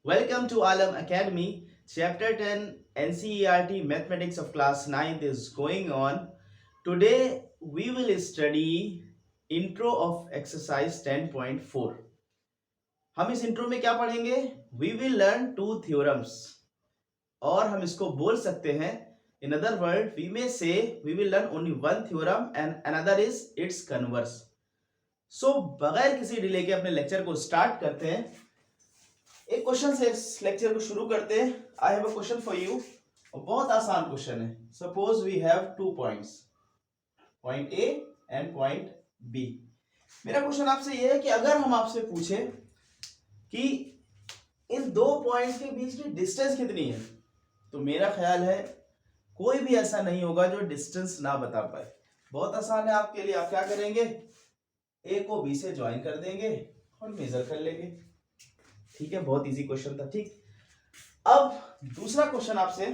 Welcome to Alam Academy. Chapter 10 NCERT Mathematics of Class 9th is going on. Today we will study Intro of Exercise 10.4. हम इस intro में क्या पढ़ेंगे? We will learn two theorems. और हम इसको बोल सकते हैं, in other words, we may say we will learn only one theorem and another is its converse. So बगैर किसी डिले के अपने लेक्चर को स्टार्ट करते हैं. एक क्वेश्चन से इस लेक्चर को शुरू करते हैं. I have a question for you. बहुत आसान क्वेश्चन है. Suppose we have two points, point A and point B. मेरा क्वेश्चन आपसे यह है कि अगर हम आपसे पूछे कि इन दो पॉइंट्स के बीच की डिस्टेंस कितनी है, तो मेरा ख्याल है कोई भी ऐसा नहीं होगा जो डिस्टेंस ना बता पाए. बहुत आसान है आपके लिए. आप क्या करेंगे? ए को बी से ज्वाइन कर देंगे और मेजर कर लेंगे. ठीक है, बहुत इजी क्वेश्चन था. ठीक, अब दूसरा क्वेश्चन आपसे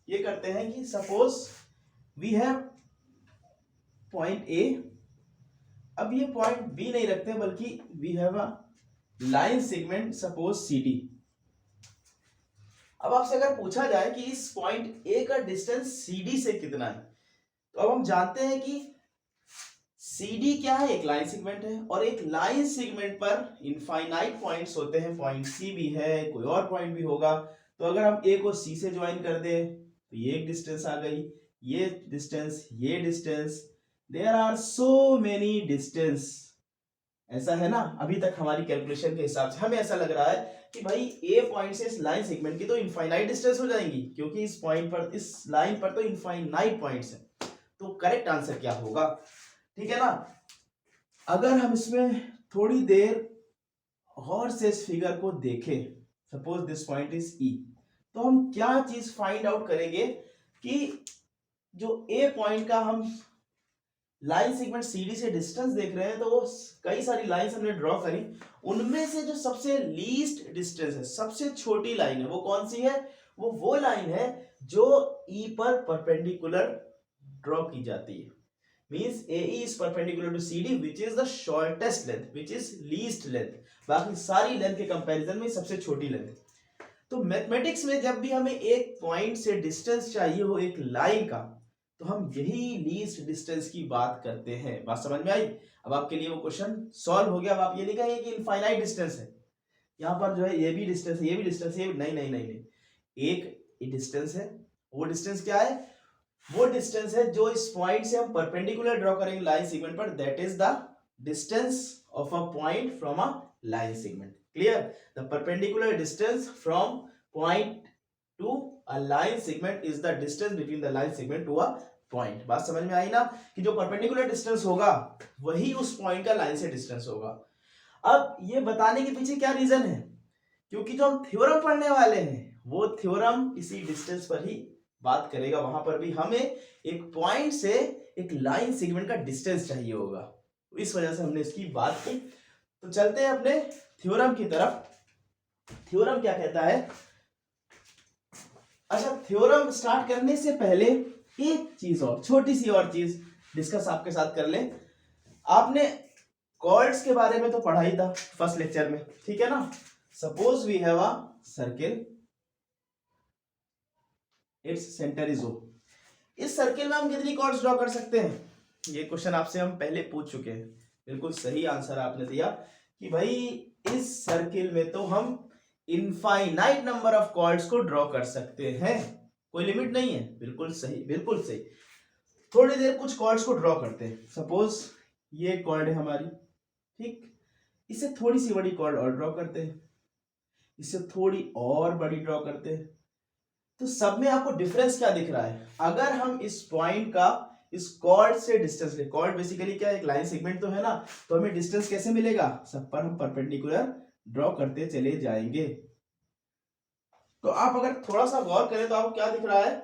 ये करते हैं कि suppose we have point A. अब ये पॉइंट बी नहीं रखते बल्कि we have a line segment suppose C D. अब आपसे अगर पूछा जाए कि इस पॉइंट ए का डिस्टेंस सी डी से कितना है, तो अब हम जानते हैं कि CD क्या है? एक लाइन सेगमेंट है. और एक लाइन सेगमेंट पर इनफाइनाइट पॉइंट्स होते हैं. पॉइंट C भी है, कोई और पॉइंट भी होगा. तो अगर हम A को C से ज्वाइन कर दें तो ये एक डिस्टेंस आ गई, ये डिस्टेंस, ये distance. There are so many distance. ऐसा है ना, अभी तक हमारी कैलकुलेशन के हिसाब से हमें ऐसा लग रहा है कि भाई A पॉइंट से इस लाइन सेगमेंट की तो इनफाइनाइट डिस्टेंस हो जाएंगी, क्योंकि इस पॉइंट पर, इस लाइन पर तो इनफाइनाइट पॉइंट्स हैं. तो करेक्ट आंसर क्या होगा? ठीक है ना. अगर हम इसमें थोड़ी देर गौर से इस फिगर को देखें, सपोज दिस पॉइंट इज ई, तो हम क्या चीज फाइंड आउट करेंगे कि जो ए पॉइंट का हम लाइन सेगमेंट सीडी से डिस्टेंस देख रहे हैं, तो वो कई सारी लाइंस हमने ड्रॉ करी. उनमें से जो सबसे लीस्ट डिस्टेंस है, सबसे छोटी लाइन है, वो कौन सी है? वो लाइन है जो ई पर परपेंडिकुलर ड्रॉ की जाती है. Means AE is perpendicular to CD, which is the shortest length, which is least length. बाकी सारी लेंथ के कंपैरिजन में सबसे छोटी लेंथ. तो मैथमेटिक्स में जब भी हमें एक पॉइंट से डिस्टेंस चाहिए हो एक लाइन का, तो हम यही लीस्ट डिस्टेंस की बात करते हैं. बात समझ में आई? अब आपके लिए वो क्वेश्चन सॉल्व हो गया. अब आप ये नहीं कहेंगे कि इनफाइनाइट डिस्टेंस है, यहाँ पर जो है ये भी डिस्टेंस है, ये भी डिस्टेंस है, नहीं नहीं नहीं नहीं. एक डिस्टेंस है. वो डिस्टेंस क्या है? वो डिस्टेंस है जो इस पॉइंट से हम परपेंडिकुलर ड्रॉ करेंगे लाइन सेगमेंट पर. That is the distance of a point from a line segment. Clear? The perpendicular distance from point to a line segment is the distance between the line segment to a point. बात समझ में आई ना, कि जो perpendicular distance होगा वही उस point का लाइन से डिस्टेंस होगा. अब ये बताने के पीछे क्या रीजन है? क्योंकि जो हम थ्योरम पढ़ने वाले हैं वो थ्योरम इसी डिस्टेंस पर ही बात करेगा. वहां पर भी हमें एक पॉइंट से एक लाइन सेगमेंट का डिस्टेंस चाहिए होगा, तो इस वजह से हमने इसकी बात की. तो चलते हैं अपने थ्योरम की तरफ. थ्योरम क्या कहता है? अच्छा, थ्योरम स्टार्ट करने से पहले एक चीज और, छोटी सी और चीज डिस्कस आपके साथ कर लें. आपने कॉर्ड्स के बारे में तो पढ़ा ही था फर्स्ट लेक्चर में, ठीक है ना. Suppose we have a circle, it's centre is O. इस सर्किल में हम कितनी कॉर्ड्स ड्रॉ कर सकते हैं? ये क्वेश्चन आपसे हम पहले पूछ चुके हैं. बिल्कुल सही आंसर आपने दिया कि भाई इस सर्किल में तो हम इनफाइनाइट नंबर ऑफ कॉर्ड्स को ड्रॉ कर सकते हैं, कोई लिमिट नहीं है. बिल्कुल सही, बिल्कुल सही. थोड़ी देर कुछ कॉर्ड्स को ड्रॉ करते हैं. सपोज ये कॉर्ड है हमारी, ठीक. इससे थोड़ी सी बड़ी कॉर्ड और ड्रॉ करते हैं, इससे थोड़ी और बड़ी ड्रॉ करते हैं. तो सब में आपको डिफरेंस क्या दिख रहा है? अगर हम इस पॉइंट का इस कॉर्ड से डिस्टेंस ले, कॉर्ड बेसिकली क्या है? एक लाइन सेगमेंट तो है ना, तो हमें डिस्टेंस कैसे मिलेगा? सब पर हम परपेंडिकुलर ड्रॉ करते चले जाएंगे. तो आप अगर थोड़ा सा गौर करें तो आपको क्या दिख रहा है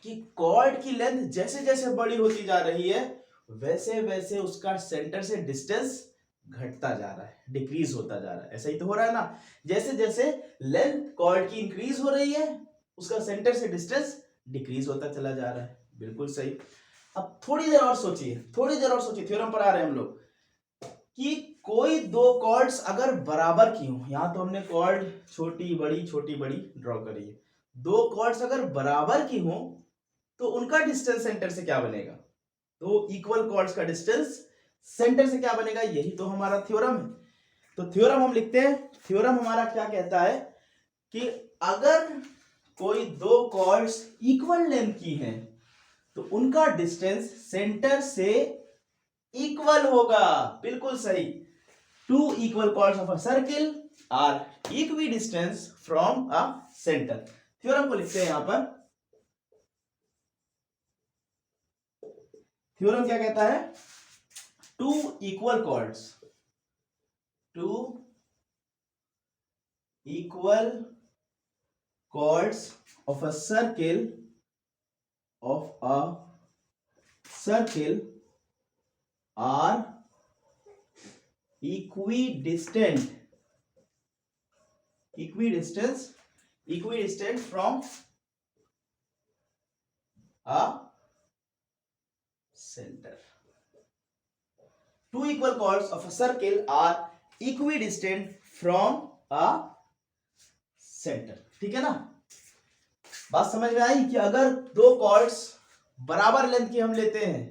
कि कॉर्ड की लेंथ जैसे जैसे बड़ी होती जा रही है, वैसे वैसे उसका सेंटर से डिस्टेंस घटता जा रहा है, डिक्रीज होता जा रहा है. ऐसा ही तो हो रहा है ना. जैसे जैसे लेंथ कॉर्ड की इंक्रीज हो रही है, उसका सेंटर से डिस्टेंस डिक्रीज होता चला जा रहा है. बिल्कुल सही. अब थोड़ी देर और सोचिए, थोड़ी देर और सोचिए. थ्योरम पर आ रहे हैं हम लोग कि कोई दो कॉर्ड्स अगर बराबर की हो, यहां तो हमने कॉर्ड छोटी बड़ी ड्रॉ करी है, दो कॉर्ड्स अगर बराबर की हो तो उनका डिस्टेंस सेंटर से क्या बनेगा, दो इक्वल कॉर्ड्स का डिस्टेंस सेंटर से क्या बनेगा, यही तो हमारा थ्योरम है। तो थ्योरम हम लिखते हैं, थ्योरम हमारा क्या कहता है कि अगर कोई दो कॉर्ड्स इक्वल लेंथ की हैं तो उनका डिस्टेंस सेंटर से इक्वल होगा। बिल्कुल सही। Two equal chords of a circle are equi distance from a centre. Theorem को लिखते हैं यहां पर। थ्योरम क्या कहता है, two equal chords, two equal chords of a circle are equidistant from a center. Two equal chords of a circle are equidistant from a center. ठीक है ना, बात समझ में आई कि अगर दो कॉर्ड्स बराबर लेंथ की हम लेते हैं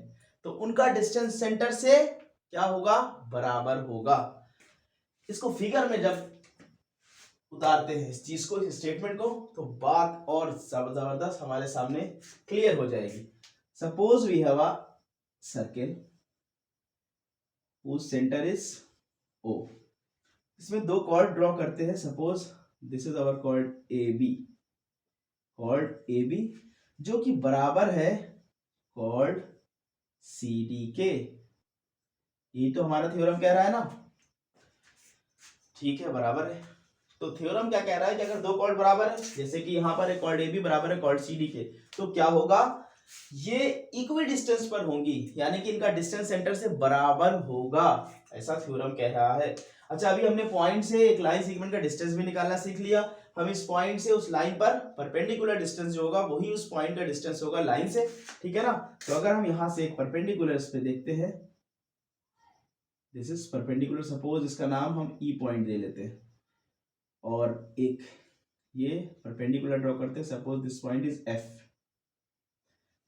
तो उनका डिस्टेंस सेंटर से क्या होगा, बराबर होगा। इसको फिगर में जब उतारते हैं इस चीज को, इस स्टेटमेंट को, तो बात और जबरदस्त हमारे सामने क्लियर हो जाएगी। Suppose we have a circle whose center is O। इसमें दो कॉर्ड ड्रॉ करते हैं। Suppose this is our chord A B जो कि बराबर है कॉर्ड सी डी के। ये तो हमारा थ्योरम कह रहा है ना, ठीक है, बराबर है। तो थ्योरम क्या कह रहा है कि अगर दो कॉर्ड बराबर है, जैसे कि यहां पर एक कॉर्ड ए बी बराबर है कॉर्ड सी डी के, तो क्या होगा, ये इक्वी डिस्टेंस पर होंगी, यानी कि इनका डिस्टेंस सेंटर से बराबर होगा, ऐसा थ्योरम कह रहा है। अच्छा, अभी हमने पॉइंट से एक लाइन सेगमेंट का डिस्टेंस भी निकालना सीख लिया। हम इस पॉइंट से उस लाइन पर परपेंडिकुलर डिस्टेंस जो होगा वही उस पॉइंट का डिस्टेंस होगा लाइन से, ठीक है ना। तो अगर हम यहां से एक परपेंडिकुलर इस पे देखते हैं, दिस इज परपेंडिकुलर, सपोज इसका नाम हम ई पॉइंट दे लेते हैं, और एक ये परपेंडिकुलर ड्रॉ करते हैं, suppose this point is F.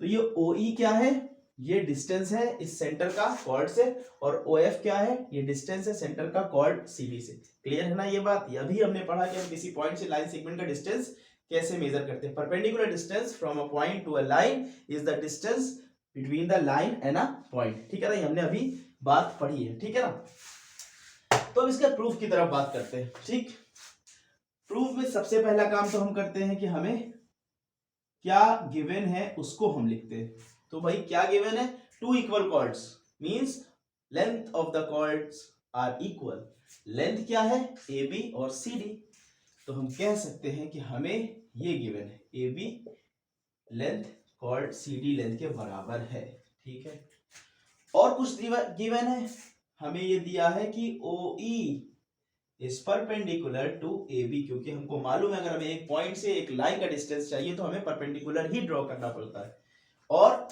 तो ये ओ ई क्या है, ये डिस्टेंस है इस सेंटर का कॉर्ड से, और ओ एफ क्या है, ये डिस्टेंस है सेंटर का कॉर्ड सी डी से। क्लियर है ना ये बात। ये अभी हमने पढ़ा कि हम किसी पॉइंट से लाइन सेगमेंट का डिस्टेंस कैसे मेजर करते हैं। Perpendicular distance from a point to a line is the distance between the line and a point, ठीक है ना, ये हमने अभी बात पढ़ी है, ठीक है ना। तो अब इसके प्रूफ की तरफ बात करते हैं। ठीक, प्रूफ में सबसे पहला काम तो हम करते हैं कि हमें क्या गिवन है उसको हम लिखते हैं। तो भाई क्या गिवन है, two equal chords means length of the chords are equal. Length क्या है, ए बी और सी डी। तो हम कह सकते हैं कि हमें ये गिवन है, A B length chord C D length के बराबर है, ठीक है। और कुछ गिवन है, हमें ये दिया है कि O E is perpendicular to A B, क्योंकि हमको मालूम है अगर हमें एक पॉइंट से एक लाइन का डिस्टेंस चाहिए तो हमें परपेंडिकुलर ही ड्रॉ करना पड़ता है। और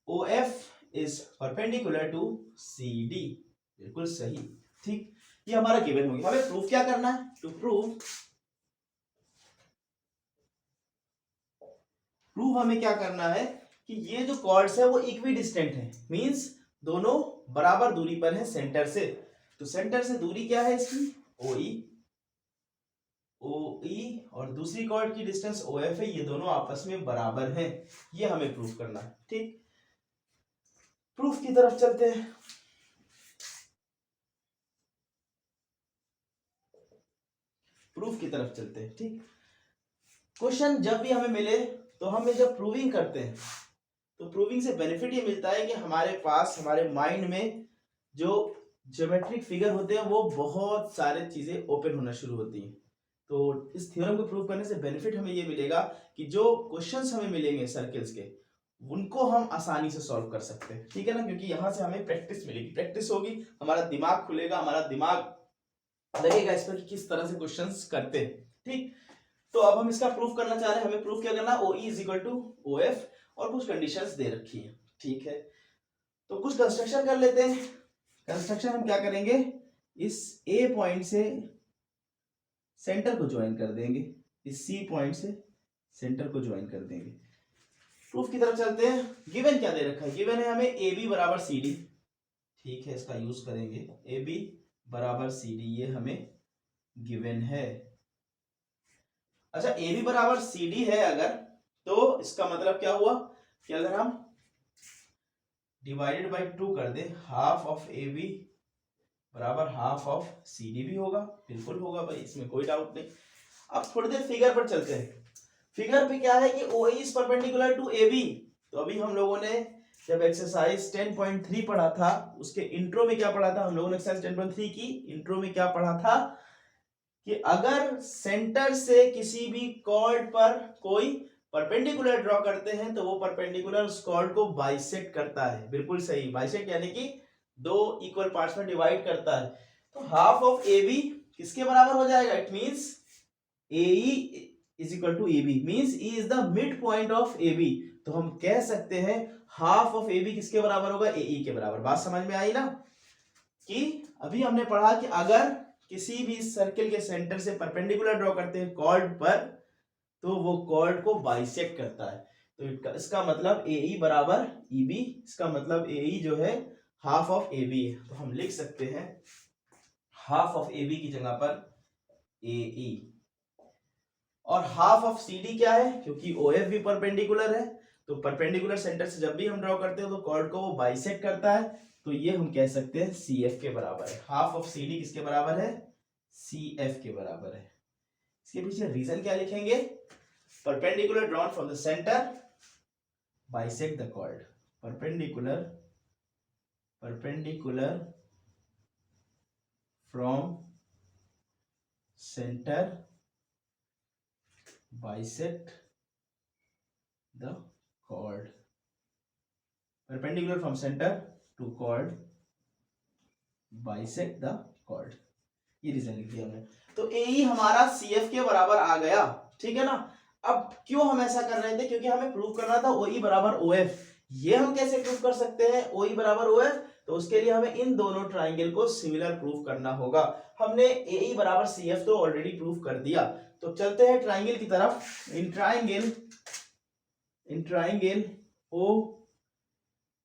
O F is perpendicular to C D, बिल्कुल सही, ठीक। ये हमारा गिवन हो गया। हमें प्रूफ क्या करना है, टू प्रूव हमें क्या करना है कि ये जो कॉर्ड्स है वो इक्वी डिस्टेंट है, मींस दोनों बराबर दूरी पर है सेंटर से। तो सेंटर से दूरी क्या है इसकी, ओ ई और दूसरी कॉर्ड की डिस्टेंस ओ एफ है, ये दोनों आपस में बराबर हैं। ये हमें प्रूफ करना है, ठीक। प्रूफ की तरफ चलते हैं। ठीक। क्वेश्चन जब भी हमें मिले तो हम जब प्रूविंग करते हैं तो प्रूविंग से बेनिफिट ये मिलता है कि हमारे पास, हमारे माइंड में जो ज्योमेट्रिक फिगर होते हैं वो बहुत सारे चीजें ओपन होना शुरू होती हैं। तो इस थ्योरम को प्रूव करने से बेनिफिट हमें ये मिलेगा कि जो क्वेश्चंस हमें मिलेंगे सर्कल्स के, उनको हम आसानी से सॉल्व कर सकते हैं, ठीक है ना, क्योंकि यहाँ से हमें प्रैक्टिस मिलेगी, प्रैक्टिस होगी, हमारा दिमाग खुलेगा, हमारा दिमाग लगेगा इस पर कि किस तरह से क्वेश्चंस करते हैं, ठीक। तो अब हम इसका प्रूफ करना चाह रहे हैं। हमें प्रूफ क्या करना है, O E is equal to O F, और कुछ कंडीशंस दे रखी है, ठीक है। तो कुछ कंस्ट्रक्शन कर लेते हैं। कंस्ट्रक्शन हम क्या करेंगे, इस ए पॉइंट से सेंटर को ज्वाइन कर देंगे, इस सी पॉइंट से सेंटर को ज्वाइन कर देंगे। प्रूफ की तरफ चलते हैं। गिवन क्या दे रखा है? गिवन है हमें ए बी बराबर सी डी, ठीक है, इसका यूज करेंगे। ए बी बराबर सी डी, ये हमें गिवन है। अच्छा, ए बी बराबर सी डी है अगर, तो इसका मतलब क्या हुआ कि अगर हम डिवाइडेड बाई 2 कर दे, हाफ ऑफ ए बी बराबर हाफ ऑफ सी डी भी होगा, बिल्कुल होगा भाई, इसमें कोई डाउट नहीं। अब थोड़ी देर फिगर पर चलते हैं। फिगर पे क्या है कि O is perpendicular to A B. तो अभी हम लोगों ने जब एक्सरसाइज 10.3 पढ़ा था, उसके इंट्रो में क्या पढ़ा था? हम लोगों ने एक्सरसाइज 10.3 की इंट्रो में क्या पढ़ा था कि अगर सेंटर से किसी भी कॉर्ड पर कोई परपेंडिकुलर ड्रॉ करते हैं तो वो परपेंडिकुलर उस कॉर्ड को बाइसेक्ट करता है। बिल्कुल सही, बाइसेक्ट यानी कि दो इक्वल पार्ट्स में डिवाइड करता है। तो हाफ ऑफ ए बी किसके बराबर हो जाएगा? It means A is equal to A B, means E is the mid point of A B. तो हम कह सकते हैं हाफ ऑफ ए बी किसके बराबर होगा? ए ई के बराबर। बात समझ में आई ना? कि अभी हमने पढ़ा कि अगर किसी भी सर्किल के सेंटर से परपेंडिकुलर ड्रॉ करते हैं कॉर्ड पर, तो वो कॉर्ड को बाइसेक्ट करता है। तो इसका मतलब ए ई बराबर ई बी, इसका मतलब ए ई जो है हाफ ऑफ ए बी है। तो हम लिख सकते हैं हाफ ऑफ ए बी की जगह पर ए ई। और हाफ ऑफ सी डी क्या है? क्योंकि ओ एफ भी परपेंडिकुलर है, तो परपेंडिकुलर सेंटर से जब भी हम ड्रॉ करते हैं तो कॉर्ड को वो बाइसेक्ट करता है, तो ये हम कह सकते हैं सी एफ के बराबर है। हाफ ऑफ सी डी किसके बराबर है? सी एफ के बराबर है। इसके पीछे रीजन क्या लिखेंगे? Perpendicular drawn from the centre bisect the chord. Perpendicular from centre bisect the chord, perpendicular from center to chord bisect the chord। ये रीजन लिख दिया हमने। तो ए ई हमारा सी एफ के बराबर आ गया, ठीक है ना? अब क्यों हम ऐसा कर रहे थे? क्योंकि हमें प्रूव करना था ओ ई बराबर ओ एफ। ये हम कैसे प्रूव कर सकते हैं ओ ई बराबर ओ एफ? तो उसके लिए हमें इन दोनों ट्राइंगल को सिमिलर प्रूव करना होगा। हमने ए ई बराबर सी एफ तो ऑलरेडी प्रूव कर दिया। तो चलते हैं ट्राइंगल की तरफ। In triangle O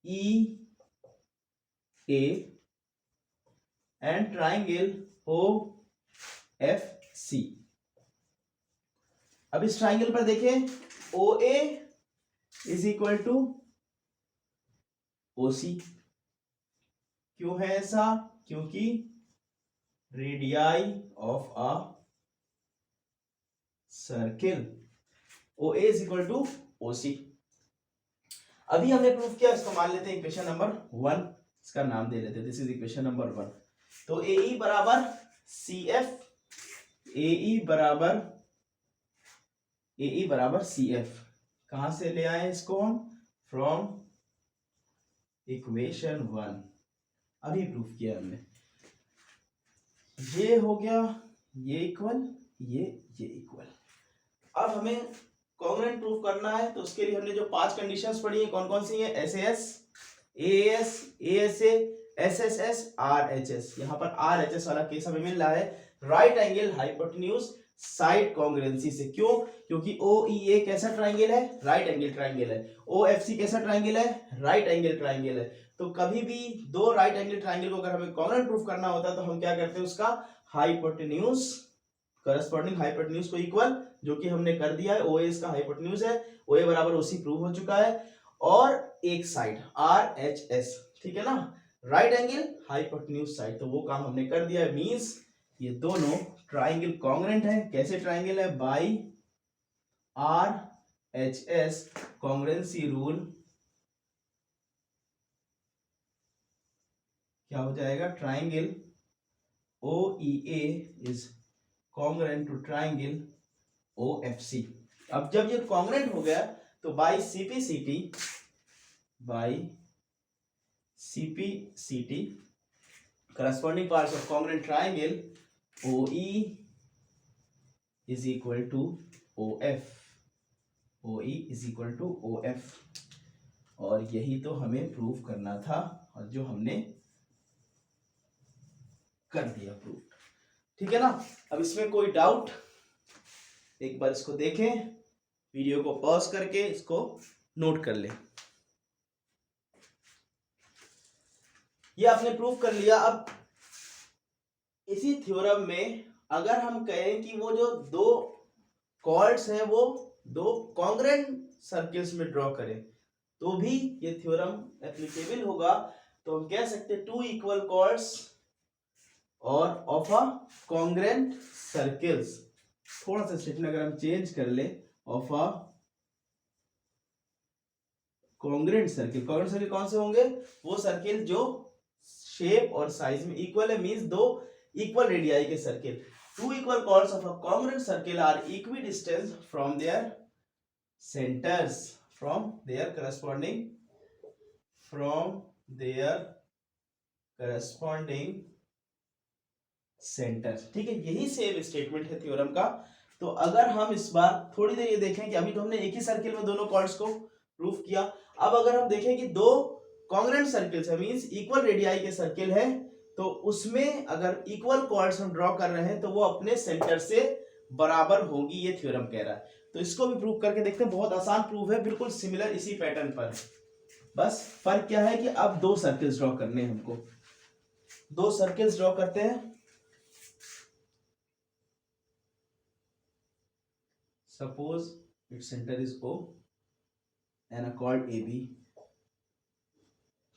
E A and triangle O F C. अब इस ट्राइंगल पर देखें, O A is equal to O C. क्यों है ऐसा? क्योंकि radii of a circle O A is equal to O C. अभी हमने प्रूफ किया, इसको मान लेते हैं इक्वेशन नंबर 1, इसका नाम दे लेते हैं, दिस इज इक्वेशन नंबर 1। तो ए ई बराबर सी एफ, ए ई बराबर सी एफ। कहां से ले आए इसको हम? From equation 1। अभी प्रूफ किया हमने। ये हो गया, ये इक्वल, ये इक्वल। अब हमें कॉन्ग्रुएंट प्रूफ करना है, तो उसके लिए हमने जो 5 कंडीशंस पढ़ी है, कौन कौन सी है? S S, A S, A S A, S S S, are H S. यहाँ पर आर एच एस वाला केस हमें मिल रहा है right angle hypotenuse side congruency से। क्यों? क्योंकि ओ ई ए कैसा ट्राइंगल है? राइट एंगल ट्राइंगल है। ओ एफ सी कैसा ट्राइंगल है? राइट एंगल ट्राइंगल है। तो कभी भी दो राइट एंगल ट्राइंगल को अगर हमें कॉन्ग्रुएंट प्रूफ करना होता है तो हम क्या करते हैं? उसका हाइपोटेन्यूज, करस्पॉन्डिंग हाइपोटेन्यूज को इक्वल, जो कि हमने कर दिया है। ओ ए इसका हाइपोटेन्यूज है, ओ ए बराबर ओ सी प्रूव हो चुका है। और एक साइड आर एच एस, ठीक है ना, राइट एंगल हाइपोटेन्यूज साइड, तो वो काम हमने कर दिया है। मींस ये दोनों ट्राइंगल कॉन्ग्रुएंट है। कैसे ट्राइंगल है? By R H S congruency rule क्या हो जाएगा? Triangle O E A is congruent to triangle O F C. अब जब ये कॉन्ग्रुएंट हो गया तो by CPCT corresponding parts of congruent triangle OE is equal to OF, OE is equal to OF। और यही तो हमें प्रूव करना था, और जो हमने कर दिया प्रूव। ठीक है ना। अब इसमें कोई डाउट, एक बार इसको देखें, वीडियो को पॉज करके इसको नोट कर ले। ये आपने प्रूव कर लिया। अब इसी थ्योरम में अगर हम कहें कि वो जो दो कॉर्ड्स हैं वो दो कॉन्ग्रेंट सर्किल्स में ड्रॉ करें तो भी ये थ्योरम एप्लीकेबल होगा। तो हम कह सकते हैं टू इक्वल कॉर्ड्स और ऑफ अ कॉन्ग्रेंट सर्किल्स। थोड़ा सा स्टेटमेंट अगर हम चेंज कर ले, of a congruent circle. Congruent circle कौन से होंगे? वो सर्किल जो शेप और साइज में इक्वल है, मींस दो इक्वल रेडियाई के circle. Two equal chords of a congruent circle are equidistant from their centres, from their corresponding centre. ठीक है, यही सेम स्टेटमेंट है थ्योरम का। तो अगर हम इस बार थोड़ी देर ये देखें कि अभी तो हमने एक ही सर्किल में दोनों कॉर्ड्स को प्रूव किया। अब अगर हम देखें कि दो कॉन्ग्रेंट सर्किल्स है, मींस इक्वल रेडियाई के सर्किल है, तो उसमें अगर इक्वल कॉर्ड्स हम ड्रॉ कर रहे हैं तो वो अपने सेंटर से बराबर होगी, ये थ्योरम कह रहा है। तो इसको भी प्रूव करके देखते हैं। बहुत आसान प्रूव है, बिल्कुल सिमिलर इसी पैटर्न पर। बस फर्क क्या है कि अब दो सर्किल्स ड्रॉ करने हैं हमको। दो सर्किल्स ड्रॉ करते हैं। Suppose its center is O and a chord AB,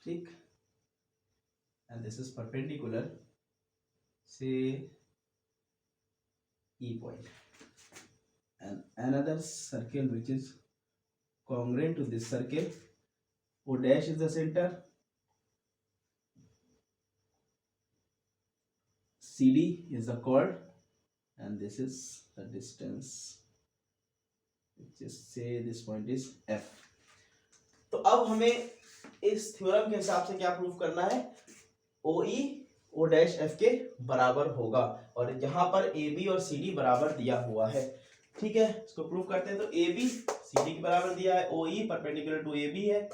ठीक, and this is perpendicular, say E point, and another circle which is congruent to this circle, O dash is the center, CD is the chord, and this is the distance, just say this point is F। तो अब हमें इस theorem के हिसाब से क्या prove करना है? OE O डैश F के बराबर होगा, और यहाँ पर AB और CD बराबर दिया हुआ है। ठीक है, इसको प्रूव करते हैं। तो AB CD के बराबर दिया है, OE परपेंडिकुलर टू AB है,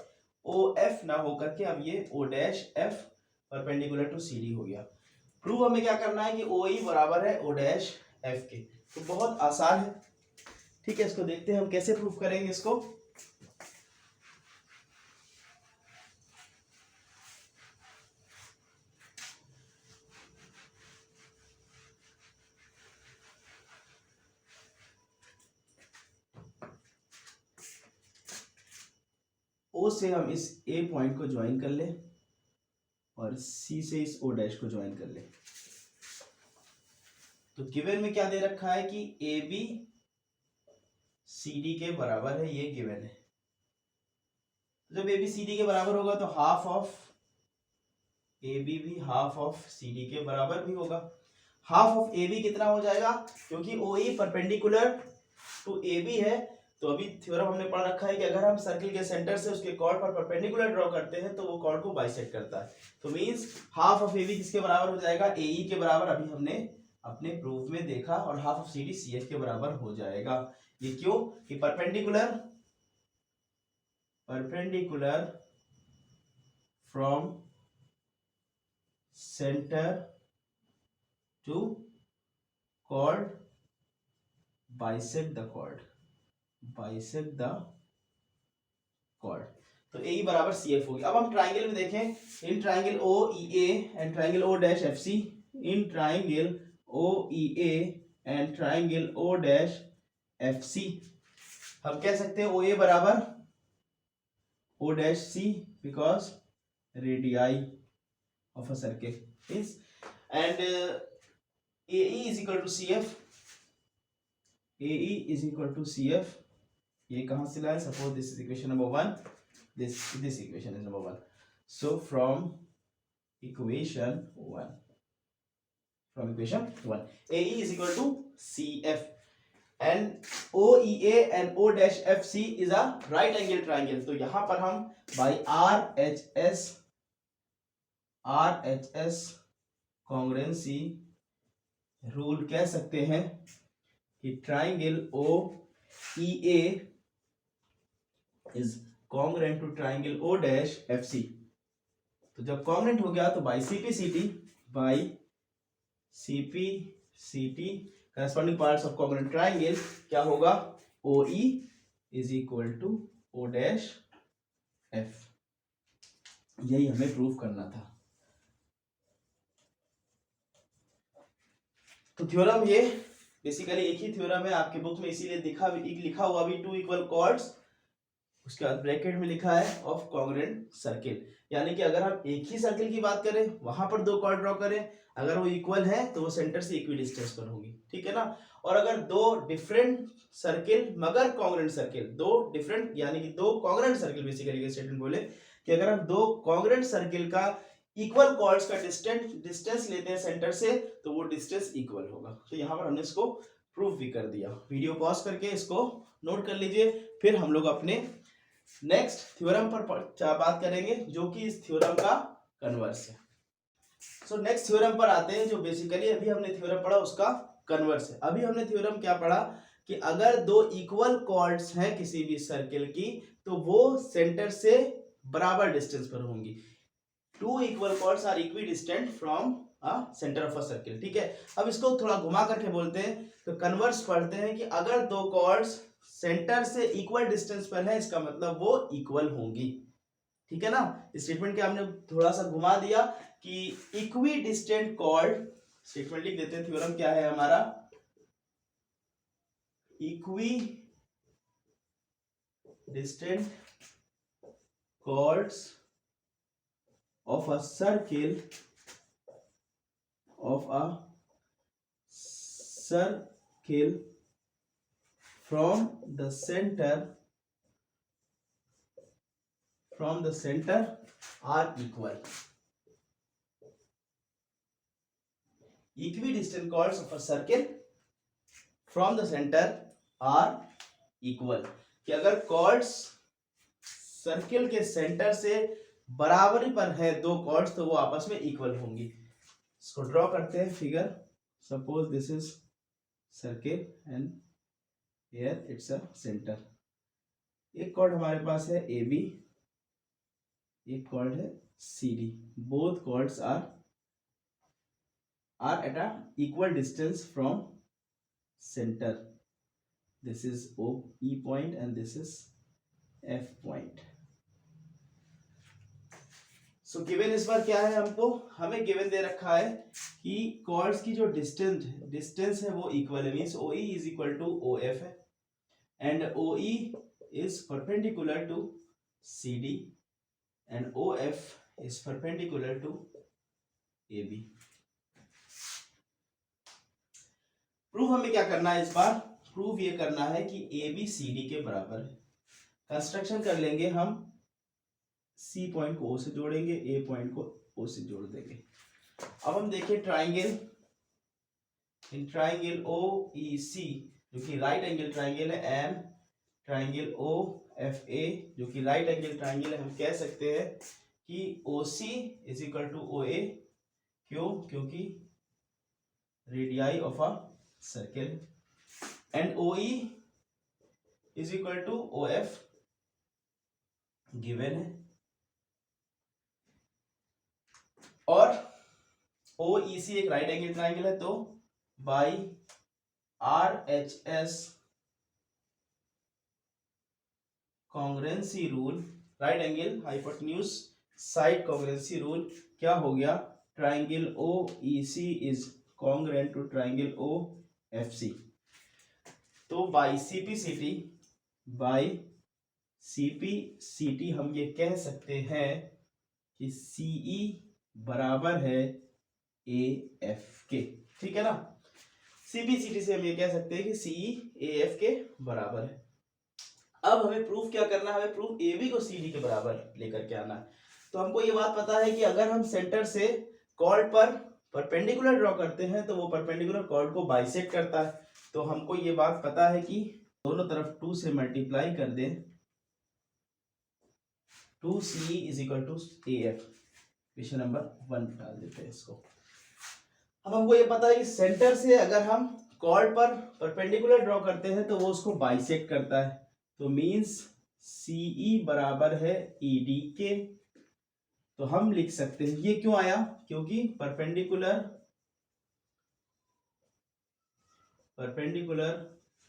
OF ना होकर के अब ये O dash F perpendicular to CD हो गया। प्रूव हमें क्या करना है कि OE बराबर है O डैश F के। तो बहुत आसान है। ठीक है, इसको देखते हैं हम कैसे प्रूव करेंगे इसको। O से हम इस A पॉइंट को ज्वाइन कर ले और C से इस O डैश को ज्वाइन कर ले। तो गिवन में क्या दे रखा है कि AB CD के बराबर है, ये गिवन है। जब AB CD के बराबर होगा तो हाफ ऑफ AB भी हाफ ऑफ CD के बराबर भी होगा। हाफ ऑफ AB कितना हो जाएगा? क्योंकि OE परपेंडिकुलर टू AB है, तो अभी थ्योरम हमने पढ़ रखा है कि अगर हम सर्किल के सेंटर से उसके कॉर्ड पर परपेंडिकुलर ड्रॉ करते हैं तो वो कॉर्ड को बाइसेक्ट करता है। तो मींस हाफ ऑफ AB किसके बराबर हो जाएगा? AE के बराबर, अभी हमने अपने प्रूफ में देखा। और हाफ ऑफ CD CF के बराबर हो जाएगा। ये क्यों? कि perpendicular from centre to chord bisect the chord, तो AE बराबर CF होगी। अब हम ट्राइंगल में देखें, in triangle OEA and triangle O dash FC, in triangle OEA and triangle O dash FC, हम कह सकते हैं OA बराबर O dash C because radii of a circle is, and AE is equal to CF, AE is equal to CF। ये कहां से लाए? Suppose this is equation number 1, this equation is number 1. So from equation 1, AE is equal to CF and OEA and O dash FC is a right angle triangle। तो यहां पर हम by RHS congruency rule कह सकते हैं कि triangle OEA is congruent to triangle O dash FC। तो जब congruent हो गया तो by CPCT CP CT corresponding parts of congruent triangle क्या होगा, OE is equal to O dash F। यही हमें प्रूव करना था। तो थ्योरम ये बेसिकली एक ही थ्योरम है आपके बुक में, इसीलिए लिखा हुआ भी टू इक्वल कॉर्ड्स, उसके बाद ब्रैकेट में लिखा है ऑफ कॉन्ग्रुएंट सर्किल, यानी कि अगर हम एक ही सर्किल की बात करें वहां पर दो कॉर्ड ड्रॉ करें, अगर वो इक्वल है तो वो सेंटर से इक्वी डिस्टेंस पर होगी, ठीक है ना। और अगर दो डिफरेंट सर्किल मगर कॉन्ग्रुएंट सर्किल, दो डिफरेंट यानी कि दो कॉन्ग्रुएंट सर्किल बेसिकली स्टेटमेंट बोले कि अगर हम दो कॉन्ग्रुएंट सर्किल का इक्वल कॉर्ड्स का डिस्टेंस लेते हैं सेंटर से तो वो डिस्टेंस इक्वल होगा। तो यहाँ पर हमने इसको प्रूफ भी कर दिया। वीडियो पॉज करके इसको नोट कर लीजिए, फिर हम लोग अपने नेक्स्ट थ्योरम पर बात करेंगे जो कि इस थ्योरम का कन्वर्स है। सो नेक्स्ट थ्योरम पर आते हैं, जो बेसिकली अभी हमने थ्योरम पढ़ा उसका कन्वर्स है। अभी हमने थ्योरम क्या पढ़ा कि अगर दो इक्वल कॉर्ड्स हैं किसी भी सर्किल की तो वो सेंटर से बराबर डिस्टेंस पर होंगी। Two equal chords are equidistant from centre of a circle, ठीक है। अब इसको थोड़ा घुमा करके बोलते हैं तो कन्वर्स पढ़ते हैं कि अगर दो कॉर्ड्स सेंटर से इक्वल डिस्टेंस पर है इसका मतलब वो इक्वल होंगी, ठीक है ना। स्टेटमेंट के हमने थोड़ा सा घुमा दिया कि इक्वी डिस्टेंट कॉर्ड, स्टेटमेंट लिख देते हैं, थ्योरम क्या है हमारा, equidistant chords of a circle from the center are equal. Equidistant chords of a circle from the center are equal, कि अगर कॉर्ड्स सर्किल के सेंटर से बराबरी पर है दो कॉर्ड्स तो वो आपस में इक्वल होंगी। इसको ड्रॉ करते हैं figure. Suppose this is circle and here it's a centre. एक कॉर्ड हमारे पास है AB, एक कॉर्ड है CD। Both chords are at a equal distance from centre. This is OE point and this is F point. So given इस बार क्या है, हमको हमें गिवन दे रखा है कि कॉर्ड्स की जो डिस्टेंस है वो इक्वल है, means OE is equal to OF है and OE is perpendicular to CD and OF is perpendicular to AB। Proof हमें क्या करना है इस बार, प्रूफ ये करना है कि AB CD के बराबर है। कंस्ट्रक्शन कर लेंगे हम, C पॉइंट को O से जोड़ेंगे, A पॉइंट को O से जोड़ देंगे। अब हम देखें ट्राइंगल, इन ट्राइंगल OEC जो कि राइट एंगल ट्राइंगल है एंड ट्राइंगल OFA जो कि राइट एंगल ट्राइंगल है, हम कह सकते हैं कि OC is equal to OA। क्यों? क्योंकि radii of a circle and OE is equal to OF given है और OEC एक राइट एंगल ट्राइंगल है तो by RHS congruency rule, right angle hypotenuse side congruency rule क्या हो गया, triangle OEC is congruent to triangle OFC। तो by CP/CT हम ये कह सकते हैं कि CE बराबर है AF के, ठीक है ना। CP/CT से हम ये कह सकते हैं कि CE AF के बराबर है। अब हमें प्रूफ क्या करना है, हमें प्रूफ AB को CD के बराबर लेकर के आना है। तो हमको ये बात पता है कि अगर हम सेंटर से कॉर्ड पर परपेंडिकुलर ड्रॉ करते हैं तो वो परपेंडिकुलर कॉर्ड को बाइसेक्ट करता है। तो हमको ये बात पता है कि दोनों तरफ 2 से मल्टीप्लाई कर दें, 2CE is equal to AF। Question number 1 डाल देते हैं इसको। अब हमको ये पता है कि सेंटर से अगर हम कॉर्ड पर परपेंडिकुलर ड्रॉ करते हैं तो वो उसको बाइसेक्ट करता है, तो मींस CE बराबर है ED के। तो हम लिख सकते हैं, ये क्यों आया, क्योंकि perpendicular perpendicular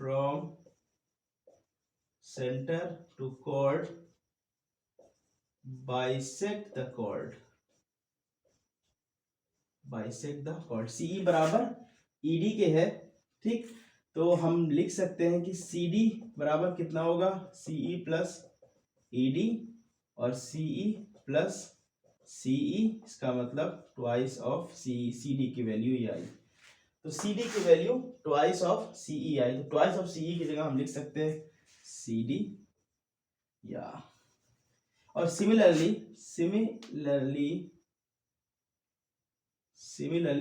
from centre to chord bisect the chord, bisect the chord. CE बराबर ईडी के है, ठीक। तो हम लिख सकते हैं कि सीडी बराबर कितना होगा, सीई प्लस ईडी, और सीई प्लस सीई, इसका मतलब ट्वाइस ऑफ सीई। सीडी की वैल्यू ये आई, तो सीडी की वैल्यू ट्वाइस ऑफ सीई आई, तो ट्वाइस ऑफ सीई की जगह हम लिख सकते हैं सीडी, या और सिमिलरली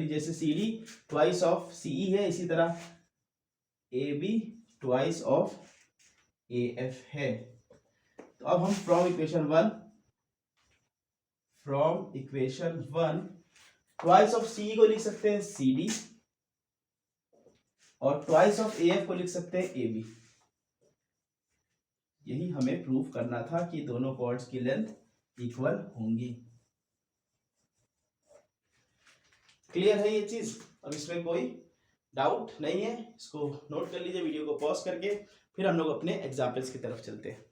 जैसे सीडी ट्वाइस ऑफ सीई है, इसी तरह A B twice of A F है। तो अब हम from equation one twice of C को लिख सकते हैं सी डी, और ट्वाइस ऑफ ए एफ को लिख सकते हैं ए बी। यही हमें प्रूफ करना था कि दोनों कॉर्ड्स की लेंथ इक्वल होंगी। क्लियर है ये चीज? अब इसमें कोई डाउट नहीं है, इसको नोट कर लीजिए वीडियो को पॉज करके, फिर हम लोग अपने एग्जाम्पल्स की तरफ चलते हैं।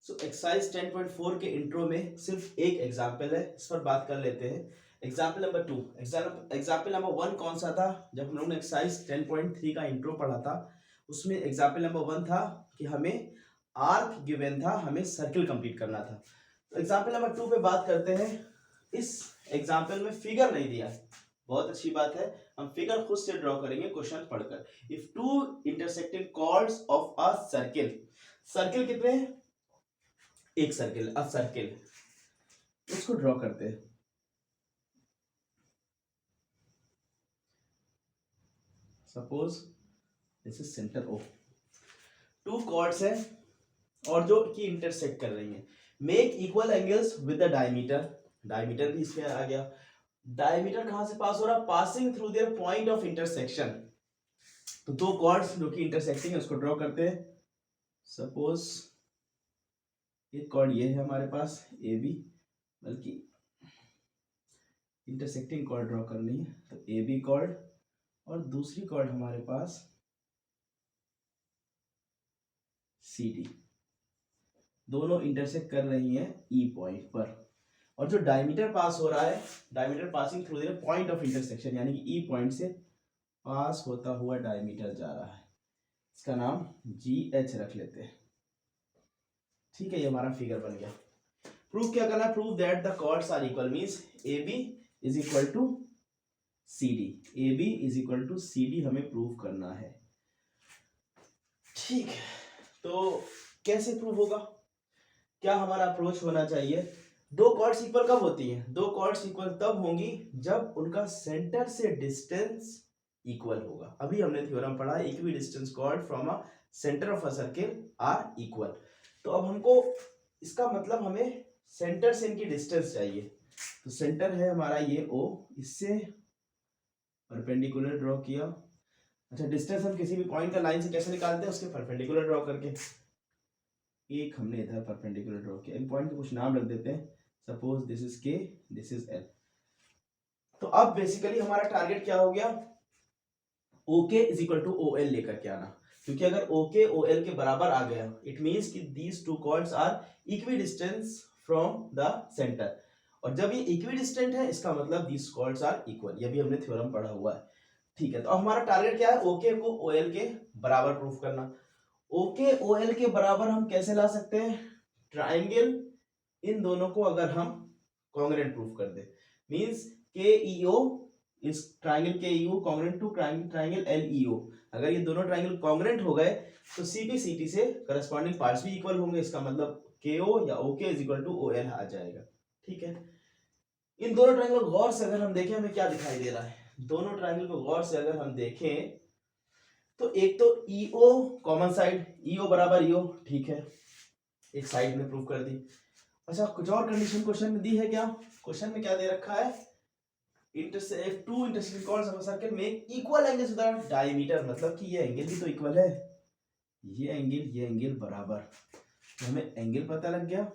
सो एक्सरसाइज 10.4 के इंट्रो में सिर्फ एक एग्जाम्पल है, इस पर बात कर लेते हैं। एग्जाम्पल नंबर 2, एग्जाम्पल नंबर 1 कौन सा था? जब हम लोग ने एक्सरसाइज 10.3 का इंट्रो पढ़ा था, उसमें एग्जाम्पल नंबर 1 था कि हमें आर्क गिवन था, हमें सर्किल कंप्लीट करना था। तो एग्जाम्पल नंबर 2 पे बात करते हैं। इस एग्जाम्पल में फिगर नहीं दिया है, बहुत अच्छी बात है, हम फिगर खुद से ड्रॉ करेंगे क्वेश्चन पढ़कर। If two intersecting chords of a circle, circle कितने हैं? एक सर्किल, अ सर्किल, उसको ड्रॉ करते हैं। Suppose this is centre O, two chords है और जो कि इंटरसेक्ट कर रही हैं। Make equal angles with the diameter, diameter भी इसमें आ गया। डायमीटर कहां से पास हो रहा है? Passing through their point of intersection. तो दो कॉर्ड्स जो कि इंटरसेक्टिंग है उसको ड्रॉ करते हैं। सपोज एक कॉर्ड ये है हमारे पास ए बी, बल्कि इंटरसेक्टिंग कॉर्ड ड्रॉ करनी है, तो ए बी कॉर्ड, और दूसरी कॉर्ड हमारे पास सी डी, दोनों इंटरसेक्ट कर रही हैं ई पॉइंट पर। और जो डायमीटर पास हो रहा है, diameter passing through their point of intersection, यानी कि ई पॉइंट से पास होता हुआ डायमीटर जा रहा है, इसका नाम जी एच रख लेते हैं। ठीक है, ये हमारा फिगर बन गया। प्रूफ क्या करना है? Proof that the chords are equal, means A B is equal to C D, A B is equal to C D हमें प्रूफ करना है। ठीक है, तो कैसे प्रूफ होगा? क्या हमारा अप्रोच होना चाहिए? दो कॉर्ड्स इक्वल कब होती हैं? दो कॉर्ड्स इक्वल तब होंगी जब उनका सेंटर से डिस्टेंस इक्वल होगा। अभी हमने थ्योरम पढ़ा है, equidistance chord from a centre of a circle are equal. तो अब हमको इसका मतलब हमें सेंटर से इनकी डिस्टेंस चाहिए। तो सेंटर है हमारा ये O, इससे परपेंडिकुलर ड्रॉ किया। अच्छा, डिस्टेंस हम किसी भी पॉइंट का लाइन से कैसे निकालते हैं? उसके परपेंडिकुलर ड्रॉ करके। एक हमने इधर परपेंडिकुलर ड्रॉ किया, इन पॉइंट को कुछ नाम रख देते हैं। Suppose this is K, this is L। तो अब बेसिकली हमारा टारगेट क्या हो गया? OK is equal to OL लेकर के आना, क्योंकि अगर OK OL के बराबर आ गया, इट मींस कि these two chords are equi distance from the centre. और जब ये इक्वी डिस्टेंट है, इसका मतलब दीज कॉर्ड्स आर इक्वल। ये भी हमने थ्योरम पढ़ा हुआ है। ठीक है, तो अब हमारा टारगेट क्या है? OK को OL के बराबर प्रूफ करना। OK OL के बराबर हम कैसे ला सकते हैं? ट्राइंगल इन दोनों को अगर हम कॉन्ग्रुएंट प्रूफ कर दे, मींस KEO इस triangle KEO congruent to triangle LEO। अगर ये दोनों ट्राइंगल कॉन्ग्रुएंट हो गए तो CP से करस्पॉन्डिंग पार्ट्स भी इक्वल होंगे, इसका मतलब KO या OK is equal to OL आ जाएगा। ठीक है, इन दोनों ट्राइंगल गौर से अगर हम देखें, हमें क्या दिखाई दे रहा है? दोनों ट्राइंगल को गौर से अगर हम देखें तो एक तो EO कॉमन साइड, EO बराबर EO, ठीक है, एक साइड में प्रूव कर दी। अच्छा, कुछ और कंडीशन क्वेश्चन में दी है क्या? क्वेश्चन में क्या दे रखा है? Intersect two intersecting chords of a circle make equal angles with the diameter, मतलब कि ये एंगल भी तो इक्वल है, ये एंगल बराबर। तो हमें एंगल पता लग गया,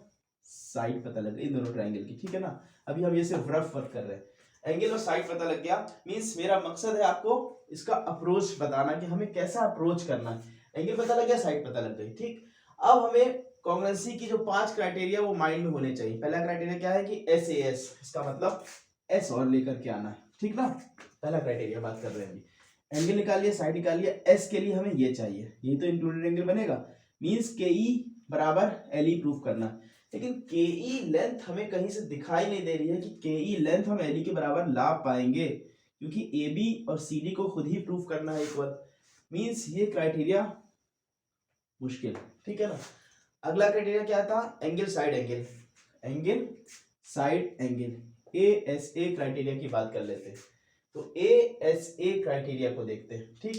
साइड पता लग गई इन दोनों ट्रायंगल की। ठीक है ना, अभी हम ये सिर्फ रफ वर्क कर रहे हैं। एंगल और साइड पता लग गया, मींस मेरा मकसद है आपको इसका अप्रोच बताना कि हमें कैसा अप्रोच करना है। एंगल पता लग गया, साइड पता लग गई, ठीक। अब हमें कॉन्ग्रुएंसी की जो 5 क्राइटेरिया वो माइंड में होने चाहिए। पहला क्राइटेरिया क्या है कि SAS, इसका मतलब S और लेकर के आना है, ठीक ना। पहला क्राइटेरिया बात कर रहे हैं अभी। एंगल निकाल लिया, साइड निकाल लिया, S के लिए हमें ये चाहिए, यही तो इंक्लूडेड एंगल बनेगा, मींस KE बराबर LE प्रूफ करना। लेकिन KE लेंथ हमें कहीं से दिखाई नहीं दे रही है कि KE लेंथ हम LE के बराबर ला पाएंगे, क्योंकि AB और CD को खुद ही प्रूफ करना है इक्वल, मींस ये क्राइटेरिया मुश्किल, ठीक है ना। अगला क्राइटेरिया क्या था, angle side angle, angle side angle, ASA criteria की बात कर लेते हैं। तो ASA क्राइटेरिया को देखते हैं, ठीक।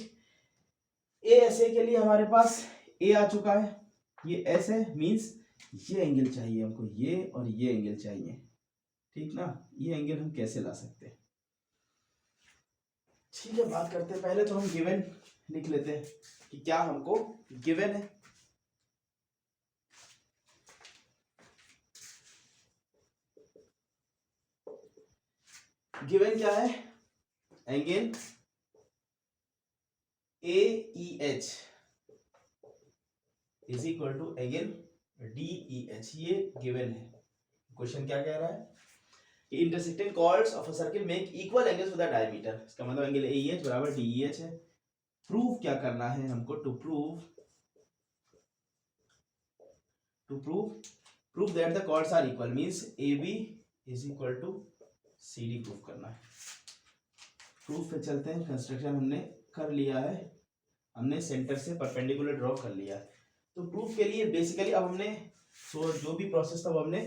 ASA के लिए हमारे पास A आ चुका है, ये S है, मींस ये एंगल चाहिए हमको, ये और ये एंगल चाहिए, ठीक ना। ये एंगल हम कैसे ला सकते हैं, ठीक है, बात करते हैं। पहले तो हम गिवन लिख लेते हैं कि क्या हमको गिवन है। गिवन क्या है, angle AEH is equal to angle DEH, ये गिवन है। क्वेश्चन क्या कह रहा है, intersecting chords of a circle make equal angles with the diameter, इसका मतलब एंगल AEH बराबर DEH है। प्रूफ क्या करना है हमको, to prove that the chords are equal, means AB is equal to CD proof करना है। प्रूफ पे चलते हैं। कंस्ट्रक्शन हमने कर लिया है, हमने सेंटर से परपेंडिकुलर ड्रॉ कर लिया है। तो प्रूफ के लिए बेसिकली अब हमने जो भी प्रोसेस था वो हमने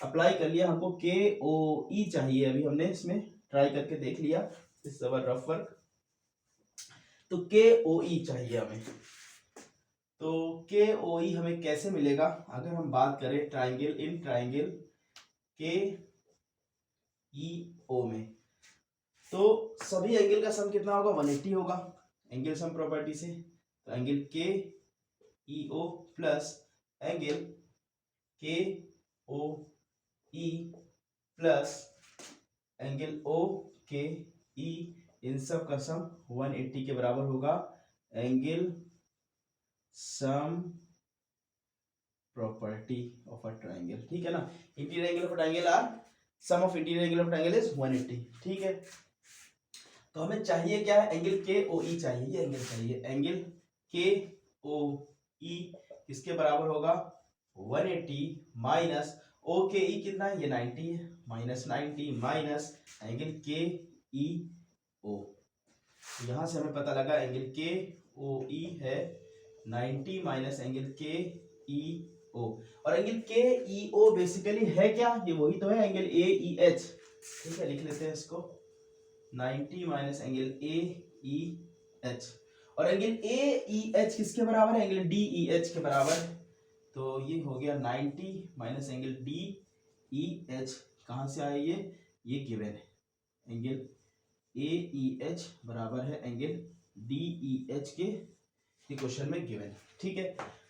अप्लाई कर लिया। हमको KOE चाहिए, अभी हमने इसमें ट्राई करके देख लिया, इस रफ वर्क। तो KOE चाहिए हमें। तो KOE हमें कैसे मिलेगा, अगर हम बात करें ट्राइंगल इन ट्राइंगल KEO में, तो सभी एंगल का सम कितना होगा, 180 होगा एंगल सम प्रॉपर्टी से। तो angle KEO plus angle KOE plus angle OKE, इन सब का सम 180 के बराबर होगा angle sum property of a triangle, ठीक है ना। Interior angle of triangle are sum of interior angle of triangle is 180, ठीक है। तो हमें चाहिए क्या है, एंगल KOE चाहिए, ये एंगल चाहिए। एंगल KOE किसके बराबर होगा, 180 माइनस OKE कितना है, ये 90 है, माइनस 90 माइनस एंगल KEO। यहां से हमें पता लगा एंगल KOE है 90 माइनस एंगल KEO, और एंगल KEO बेसिकली है क्या, ये वही तो है एंगल AEH, ठीक है। लिख लेते हैं इसको 90 माइनस एंगल AEH, और एंगल AEH किसके बराबर है, एंगल DEH के बराबर। तो ये हो गया 90 माइनस एंगल DEH, कहां से आया ये गिवन है। एंगल AEH बराबर है एंगल DEH के क्वेश्चन में गिवन है, ठीक है।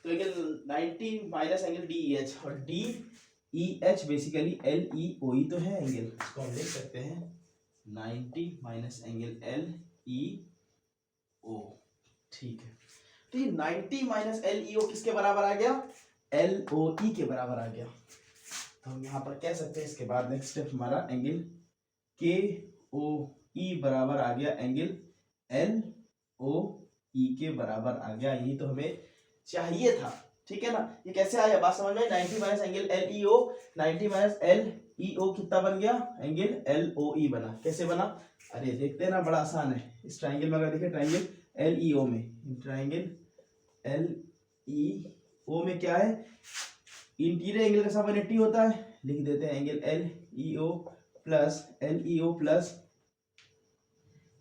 तो एंगल 90 माइनस एंगल DEH, और DEH बेसिकली LEOE तो है एंगल, इसको हम लिख सकते हैं 90 माइनस एंगल LEO, ठीक है। तो ये 90 माइनस LEO किसके बराबर आ गया, LOE के बराबर आ गया। तो हम यहाँ पर कह सकते हैं इसके बाद नेक्स्ट स्टेप हमारा एंगल KOE बराबर आ गया एंगल LOE के बराबर आ गया, यही तो हमें चाहिए था, ठीक है ना। ये कैसे आया, बात समझ में, 90 minus angle LEO, 90 minus LEO कितना बन गया, एंगल LOE बना। कैसे बना, अरे देखते हैं ना, बड़ा आसान है। इस ट्राइंगल में अगर देखें, ट्राइंगल LEO में, ट्राइंगल LEO में क्या है, इंटीरियर एंगल का सम 180 होता है, लिख देते हैं angle LEO plus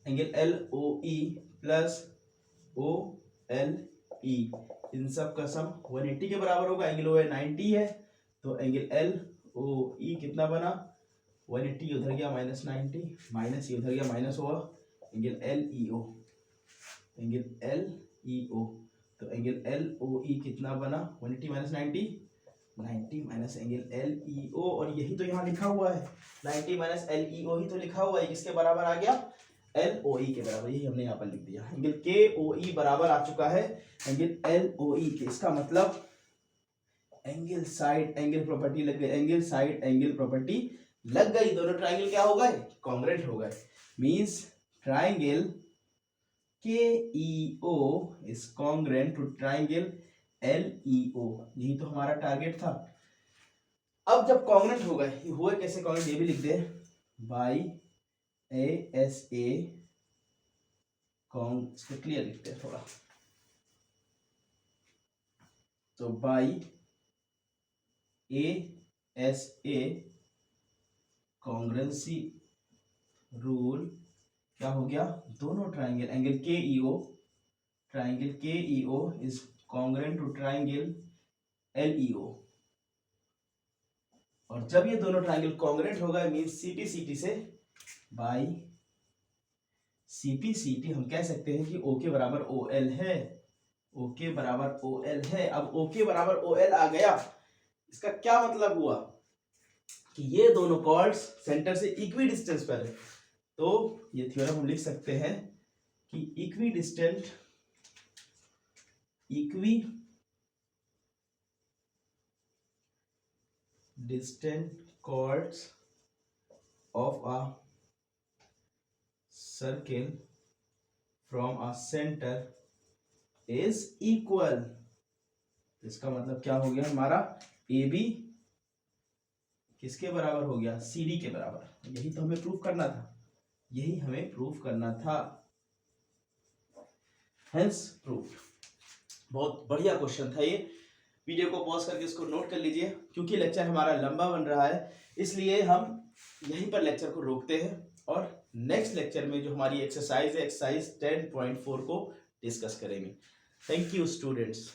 angle LOE plus OLE, इन सब का सम 180 के बराबर होगा। एंगल OA 90 है, तो एंगल LOE कितना बना, 180 उधर गया माइनस 90, माइनस ये उधर गया माइनस हुआ, एंगल LEO तो एंगल LOE कितना बना, 180 माइनस 90 90 माइनस एंगल LEO, और यही तो यहाँ लिखा हुआ है, 90 माइनस LEO ही तो लिखा हुआ है, किसके बराबर आ गया, LOE के बराबर, यही हमने यहाँ पर लिख दिया। एंगल KOE बराबर आ चुका है एंगल LOE के, इसका मतलब एंगल साइड एंगल प्रॉपर्टी लग गई, एंगल साइड एंगल प्रॉपर्टी लग गई, दोनों ट्राइंगल क्या हो गए, कॉन्ग्रुएंट हो गए। Means triangle KEO is congruent to triangle LEO, यही तो हमारा टारगेट था। अब जब कॉन्ग्रुएंट हो गए, हुए कैसे कॉन्ग्रुएंट ये भी लिख दे, बाई ASA इसको क्लियर लिखते हैं थोड़ा, तो बाई ASA कॉन्ग्रुएंसी रूल क्या हो गया, दोनों triangle angle KEO, triangle KEO is congruent to triangle LEO, और जब ये दोनों ट्राइंगल कॉन्ग्रुएंट हो गए मींस CP से बाई CP हम कह सकते हैं कि O के बराबर OL है, O के बराबर OL है। अब O के बराबर OL आ गया, इसका क्या मतलब हुआ कि ये दोनों कॉर्ड्स सेंटर से इक्वी डिस्टेंस पर है, तो ये थ्योरम हम लिख सकते हैं कि equi distant chords of a circle from a center is equal। इसका मतलब क्या हो गया, हमारा AB किसके बराबर हो गया, CD के बराबर। यही तो हमें प्रूफ करना था, यही हमें प्रूफ करना था, हेंस प्रूफ। बहुत बढ़िया क्वेश्चन था ये, वीडियो को पॉज करके इसको नोट कर लीजिए, क्योंकि लेक्चर हमारा लंबा बन रहा है इसलिए हम यहीं पर लेक्चर को रोकते हैं और नेक्स्ट लेक्चर में जो हमारी एक्सरसाइज है, एक्सरसाइज 10.4 को डिस्कस करेंगे। Thank you students.